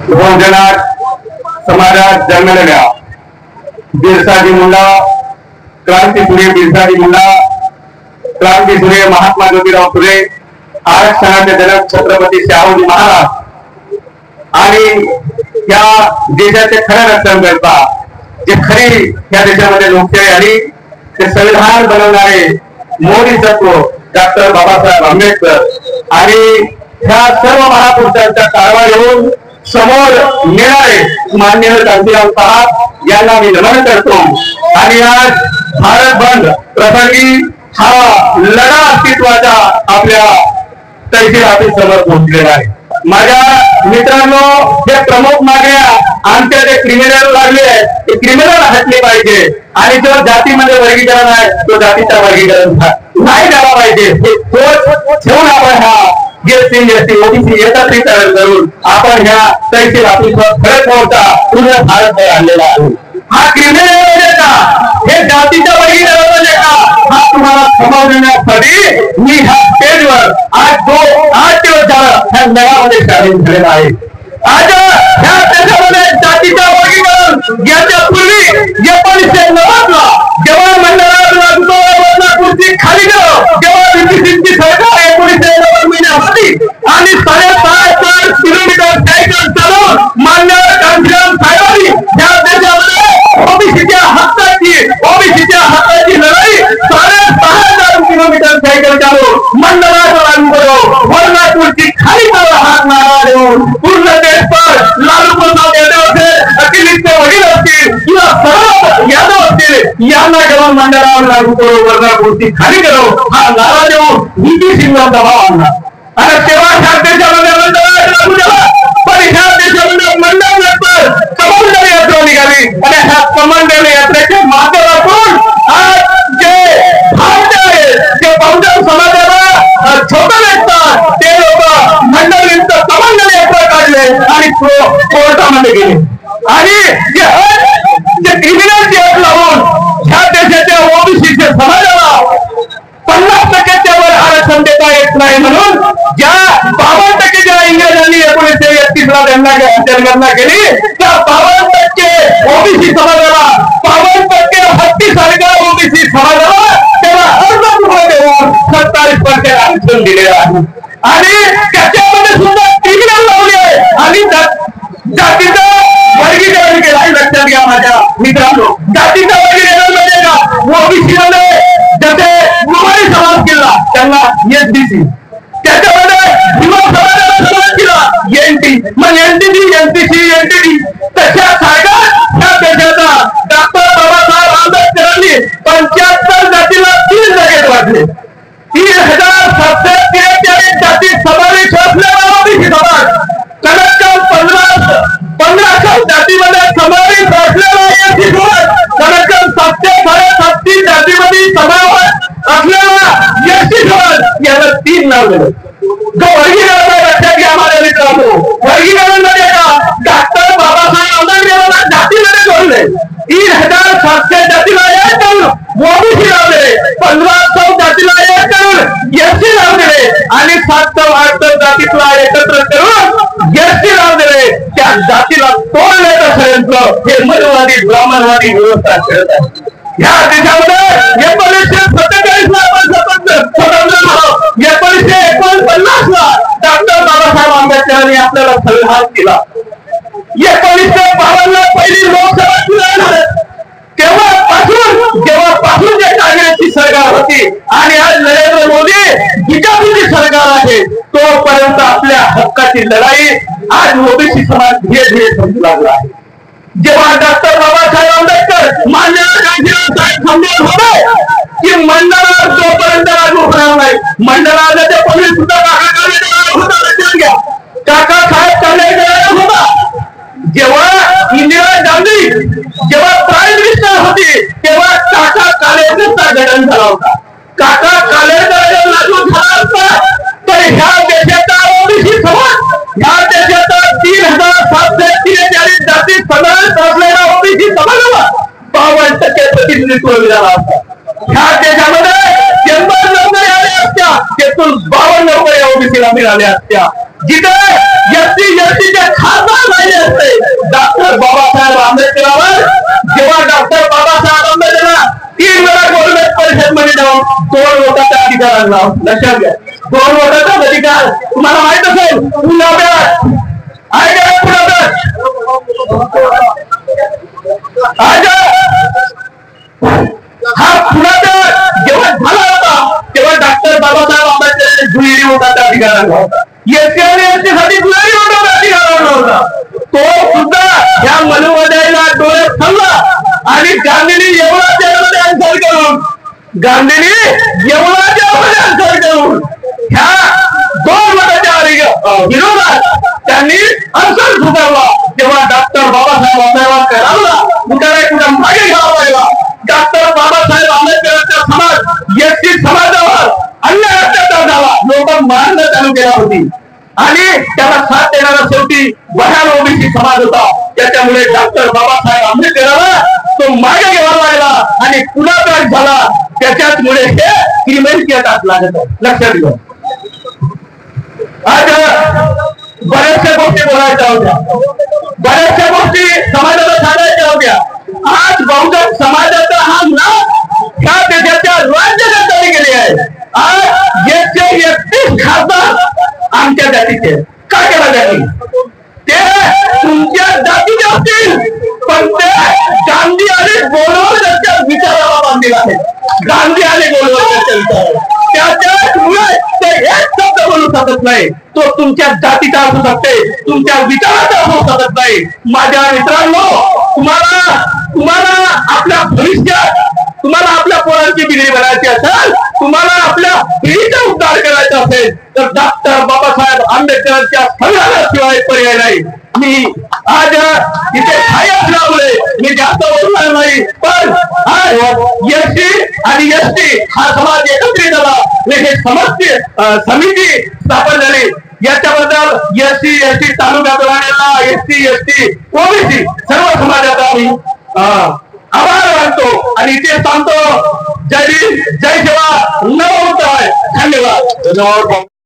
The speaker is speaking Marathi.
बहुजनात समाजात जन्मलेल्या बिरसाजी मुंडा, क्रांतीसूर्य बिरसाजी मुंडा, क्रांतीसूर्य महात्मा ज्योतिराव फुले, आरक्षणाचे जनक छत्रपती शाहूजी महाराज आणि या देशाचे खरे रक्षणकर्ता, जे खरी या देशामध्ये लोकशाही आली ते संविधान बनवणारे मोदी तत्व डॉक्टर बाबासाहेब आंबेडकर आणि ह्या सर्व महापुरुषांच्या कारभार येऊन समोर येणारे माननीय कांतीराम साहेब यांना मी नमन करतो। आणि आज भारत बंद प्रसंगी हा लढा अस्तित्वाचा आपल्या तहसील ऑफिस समोर पोहोचलेला आहे। माझ्या मित्रांनो, हे प्रमुख मागण्या आमच्या जे क्रिमिनल लागले ते क्रिमिनल हटले पाहिजे आणि जो जातीमध्ये वर्गीकरण आहे तो जातीचा वर्गीकरण नाही झाला पाहिजे। हे ठेवून आपण हा एससी ओबीसी एकत्रीकरण करून आपण ह्या तहसील ऑफिसवर खरंच मोठा पूर्ण भारत आणलेला आहे। हा क्रिमिनल म्हणजे का, हे जातीच्या वर्गीकरण म्हणजे का, हा तुम्हाला समजण्यासाठी मी ह्या स्टेजवर आज दिवस झाला ह्या लढ्यामध्ये सामील झालेला आहे। आज ह्या देशामध्ये जातीच्या वर्गीकरण याच्यापूर्वी 1990ला जेव्हा मंडळात खुर्ची खाली गेलो, जेव्हा बीपीसीची सरकार 1990 महिन्यामध्ये आणि 6.5 किलोमीटर सायकल चालवून मान्य कांतीराम साहेबांनी ह्या देशामध्ये ओबीसीच्या हक्काची लढाई 6.5 किलोमीटर सायकल चालवून मंडळात लागू करो, वर्णापूरची खाली हात नारा देऊन पूर्ण देशभर लालू प्रसाद यादव असेल, अखिलेशचे वडील असतील किंवा सर्व यादव असतील यांना घेऊन मंडळावर लागू करो, वर्णापूरची खाली करो हा नारा देऊन बीपीसीला दबाव आणला। आणि तेव्हा ह्या देशामध्ये मंडळात लागू झाला, पण ह्या देशामध्ये मंडळ नंतर कमांडर यात्रा निघाली आणि ह्या कमांडर यात्रेच्या माध्यमातून आज जे भारतीय आहेत, जे बहुजन समाजाला छोटा लेखतात ते लोक मंडळींचं कमांडर यात्रा काढले आणि कोर्टामध्ये गेले आणि जे क्रिमिनल केस लावून ह्या देशाच्या ओबीसीच्या समाजाला 50% वर आरक्षण देता येत नाही म्हणून ज्या 52% ज्या इंग्रजांनी 1931ला त्यांना जनगणना केली त्या 52% ओबीसी समाजाला 52% हत्तीसारख्या ओबीसी समाजाला त्याला अर्ध देऊन 27% आरक्षण दिलेलं आहे आणि त्याच्यामध्ये सुद्धा क्रिमिनल लावले आहे आणि जातीचं वर्गीकरण केलं आहे। लक्षात घ्या माझ्या मित्रांनो, जातीचं वर्गीकरण म्हणजे का, ओबीसी मध्ये जसे गुरुवारी समाज केला त्यांना एसबीसी, त्याच्यामध्ये भीमा समाजाला समाज केला एनटी, मग एनटीसी एनटीसी एनटीटी तशा सारखा ह्या देशाचा डॉक्टर बाबासाहेब आंबेडकरांनी 75 जातीला 3 जागेत वाटले। 3,743 जाती समावेश असलेला ओबीसी समाज, कमीत कमी 1500 जातीमध्ये समावेश असलेला एसटी समाज, कमीत कमी 737 जातीमध्ये समावेश असलेला एसटी समाज याला 3 नाव दिलं। जो वर्गीकरण लक्षात घ्या माझ्या मित्रांनो, वर्गीकरण म्हणजे का, डॉक्टर बाबासाहेब आंबेडकरांना जातीमध्ये जोडले, 3,700 जातीला एक करून ओबीसी नाव दिले, 1500 जातीला एक करून एसटी नाव दिले आणि 708 जातीला एकत्र करून एसटी नाव दिले। त्या जातीला तोडण्याचं षडयंत्र हे मनुवादी ब्राह्मणवादी व्यवस्था करत आहे। ह्या देशामध्ये 1947 ला आपण स्वतंत्र झालो, 1949ला डॉक्टर बाबासाहेब आंबेडकरांनी आपल्याला संविधान केला, 1952 ला पहिली लोकसभा चुनाव झाले, जेव्हापासून जे काँग्रेसची सरकार होती आणि आज नरेंद्र मोदी बीजेपीची सरकार आहे तोपर्यंत आपल्या हक्काची लढाई आज ओबीसी समाज धीरे धीरे समजू लागला आहे। जेव्हा डॉक्टर बाबासाहेब आंबेडकर मान्य कांतीराम साहेब समजत होते की मंडळावर जोपर्यंत लागू होणार नाही, मंडळाला ते पोलीस सुद्धा लक्षात घ्या, काका साहेब काँग्रेस होता, जेव्हा इंदिरा गांधी जेव्हा प्राईम मिनिस्टर होती तेव्हा काका कालेकरचा गठन झाला होता। काका कालेकर जर लागू झाला असता तर ह्या देशाचा ओबीसी समाज, ह्या देशाचा 3,743 जाती समाज असलेला ओबीसी समाजाला 52% प्रतिनिधित्व मिळाला असता। ह्या देशामध्ये 80 नोकरी आल्या असत्या, त्यातून 52 नोकऱ्या ओबीसीला मिळाल्या असत्या, जिथे एसटीचे खासदार 2 वोटाचा अधिकार आणला. लक्षात घ्या, 2 वोटाचा अधिकार. तुम्हाला माहित असेल पुण्यात आहे का? पुण्यात हा पुण्यात जेव्हा झाला होता तेव्हा डॉक्टर बाबासाहेब आंबेडकर दुहेरी वोटाचा अधिकार आणला होता. एससी आणि एसटी साठी दुहेरी वोटाचा अधिकार आणला होता. तो सुद्धा या मनोवध्याला डोळ्यात ठरला आणि गांधींनी एवढा आन्सर करून ह्या 2 वोटाच्या विरोधात त्यांनी आन्सर सुधारला. तेव्हा डॉक्टर बाबासाहेब आंबेडकरांना कुठे मागे घ्यावा लागला. डॉक्टर बाबासाहेब आंबेडकरांचा समाज एसटी समाजावर अन्याय अत्याचार झाला. लोक मारणं चालू केला होती आणि त्याला साथ देणारा शेवटी बहाल ओबीसी समाज होता. त्याच्यामुळे डॉक्टर बाबासाहेब आंबेडकरांना तो मागे घ्यावा लागला आणि पुन्हा झाला. त्याच्यामुळे हे क्रिमिनल केस लागत. लक्षात घ्या. आज बऱ्याचशा गोष्टी बोलायच्या होत्या, बऱ्याचशा गोष्टी समाजाला सांगायच्या होत्या. आज बहुजन समाजाचा हा नाव ह्या देशाच्या राज्यकर्त्यांनी गेले आहे. आज 131 खासदार आमच्या जातीचे. काय केलं त्यांनी? ते तुमच्या जातीचे असतील पण ते गांधी आणि गोलवलकरच्या विचाराला बांधलेले आहेत. गांधी आणि गोलवलकरच्या विचाराला. त्याच्यामुळे ते एक शब्द बोलू शकत नाही. तो तुमच्या जातीचा असू शकते, तुमच्या विचाराचा असू शकत नाही. माझ्या मित्रांनो, तुम्हाला आपल्या भविष्यात तुम्हाला आपल्या पोरांची बिगडी बनायची असेल, तुम्हाला आपल्या पिढीचा उद्धार करायचा असेल तर डॉक्टर बाबासाहेब आंबेडकरांच्या संघाशिवाय पर्याय नाही. मी आज इथे ठाई असल्यामुळे मी जास्त बोलणार नाही, पण एससी आणि एसटी हा समाज एकत्रित झाला, हे समिती स्थापन झाली. याच्याबद्दल एससी एसटी तालुक्यात राहण्याला एससी एसटी ओबीसी सर्व समाजाचा आम्ही आभार मानतो आणि इथे सांगतो जय भीम जय सेवा. धन्यवाद.